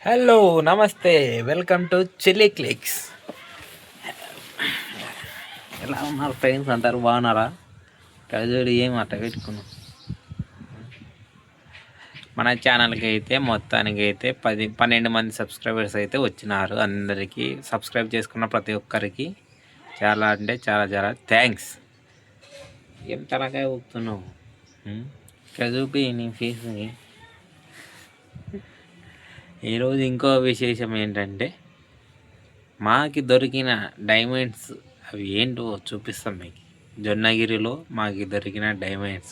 Hello నమస్తే, welcome to chilli clicks. ఎలా ఉన్నారు ఫ్రెండ్స్? అంటారు బాగున్నారా? కజోడి ఏం అట్ట పెట్టుకున్నాం. మన ఛానల్కి అయితే మొత్తానికి అయితే 12 మంది సబ్స్క్రైబర్స్ అయితే వచ్చినారు. అందరికీ సబ్స్క్రైబ్ చేసుకున్న ప్రతి ఒక్కరికి చాలా అంటే చాలా చాలా థ్యాంక్స్. ఏం తలకాయ ఊపుతున్నావు? చూపి నీ ఫేస్ని. ఈరోజు ఇంకో విశేషం ఏంటంటే, మాకి దొరికిన డైమండ్స్ అవి ఏంటో చూపిస్తాం మీకు. జొన్నగిరిలో మాకు దొరికిన డైమండ్స్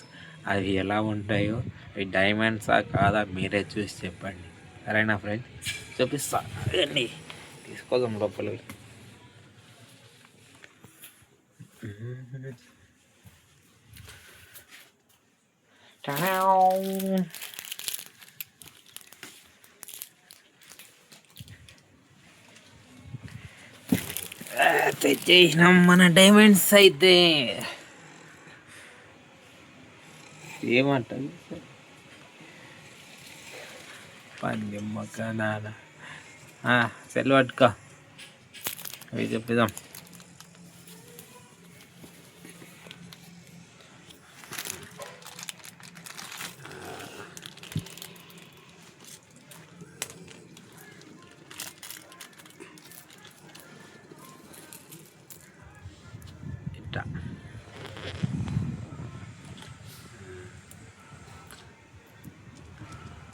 అవి ఎలా ఉంటాయో, అవి డైమండ్సా కాదా మీరే చూసి చెప్పండి. సరేనా ఫ్రెండ్స్? చూపిస్తా అండి, తీసుకోదాం లోపలికి. తెచ్చేసినాం మన డైమండ్స్ అయితే. ఏమంటారు పందెమ్మక నాన్న సెల్ పట్టుకో, అవి చెప్పిద్దాం.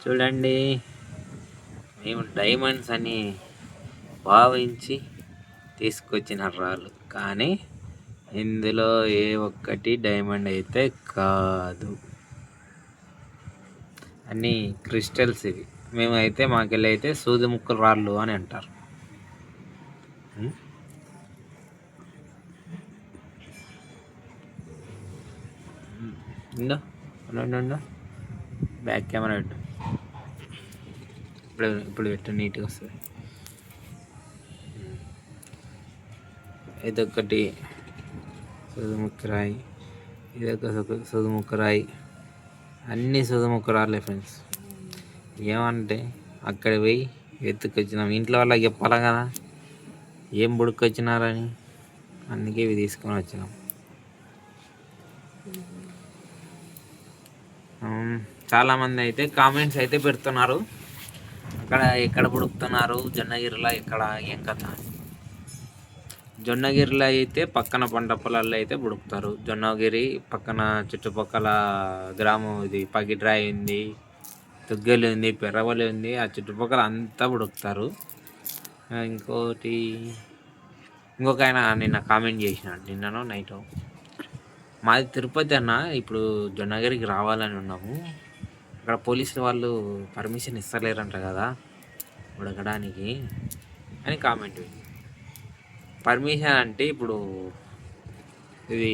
చూడండి, మేము డైమండ్స్ అని భావించి తీసుకొచ్చిన రాళ్ళు, కానీ ఇందులో ఏ ఒక్కటి డైమండ్ అయితే కాదు, అన్నీ క్రిస్టల్స్ ఇవి. మేమైతే మాకెళ్ళి అయితే సూది ముక్కలు రాళ్ళు అని అంటారు. ఉండు, బ్యాక్ కెమెరా పెట్టు. ఇప్పుడు పెట్టు, నీట్గా వస్తుంది. ఇదొకటి సుధుముక్కరాయి, ఇదొక సుధుముక్కరాయి, అన్నీ సుధుముక్కరాలే ఫ్రెండ్స్. ఏమంటే అక్కడ పోయి ఎత్తుకొచ్చినాం. ఇంట్లో వాళ్ళకి చెప్పాలా కదా ఏం బుడుకొచ్చినారని, అందుకే ఇవి తీసుకొని వచ్చినాం. చాలామంది అయితే కామెంట్స్ అయితే పెడుతున్నారు, అక్కడ ఎక్కడ బుడుకుతున్నారు, జొన్నగిరిలో ఎక్కడ, ఏం కథ. జొన్నగిరిలో అయితే పక్కన పంట పొలాల్లో అయితే బుడుకుతారు. జొన్నగిరి పక్కన చుట్టుపక్కల గ్రామం ఇది పగిడ్రాయి ఉంది, తుగ్గలి ఉంది, పెరవలి ఉంది, ఆ చుట్టుపక్కల అంతా బుడుకుతారు. ఇంకొక ఆయన నిన్న కామెంట్ చేసినాడు, నిన్ననో నైటో, మాది తిరుపతి అన్న, ఇప్పుడు జొన్నగిరికి రావాలని ఉన్నాము, అక్కడ పోలీసులు వాళ్ళు పర్మిషన్ ఇస్తలేరంట కదా ఉడకడానికి అని కామెంట్. పర్మిషన్ అంటే ఇప్పుడు ఇది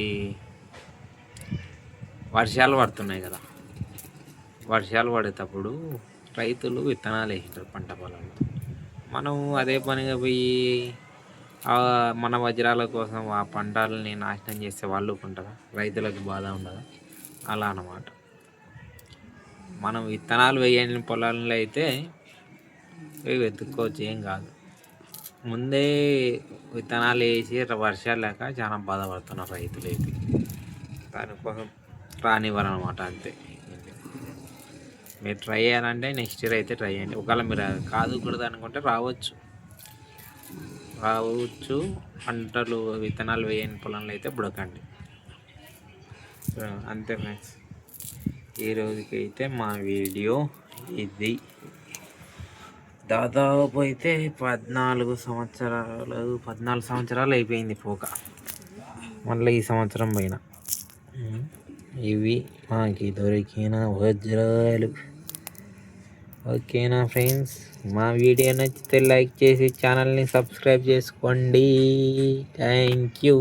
వర్షాలు పడుతున్నాయి కదా, వర్షాలు పడేటప్పుడు రైతులు విత్తనాలు వేసింటారు పంట పొలాల్లో. మనం అదే పనిగా పోయి మన వజ్రాల కోసం ఆ పంటలని నాశనం చేస్తే వాళ్ళు ఊరుకుంటారా? రైతులకు బాధ ఉండదా? అలా అన్నమాట. మనం విత్తనాలు వేయని పొలాల్లో అయితే వెతుక్కోవచ్చు, ఏం కాదు. ముందే విత్తనాలు వేసి వర్షాలు లేక చాలా బాధపడుతున్నారు రైతులు అయితే, దానికోసం రానివ్వరు అనమాట. అంతే. మీరు ట్రై చేయాలంటే నెక్స్ట్ ఇయర్ అయితే ట్రై చేయండి. ఒకవేళ మీరు కాదు కూడదు అనుకుంటే రావచ్చు. పంటలు విత్తనాలు వేయని పొలంలో అయితే బుడకండి. అంతే ఫ్రెండ్స్, ఈ రోజుకైతే మా వీడియో ఇది. దాదాపు అయితే 14 సంవత్సరాలు అయిపోయింది పోక, మళ్ళీ ఈ సంవత్సరం పైన. ఇవి మాకి దొరికిన వజ్రాలు. ఓకేనా ఫ్రెండ్స్? మా వీడియో నచ్చితే లైక్ చేసి ఛానల్ని సబ్స్క్రైబ్ చేసుకోండి. Thank you.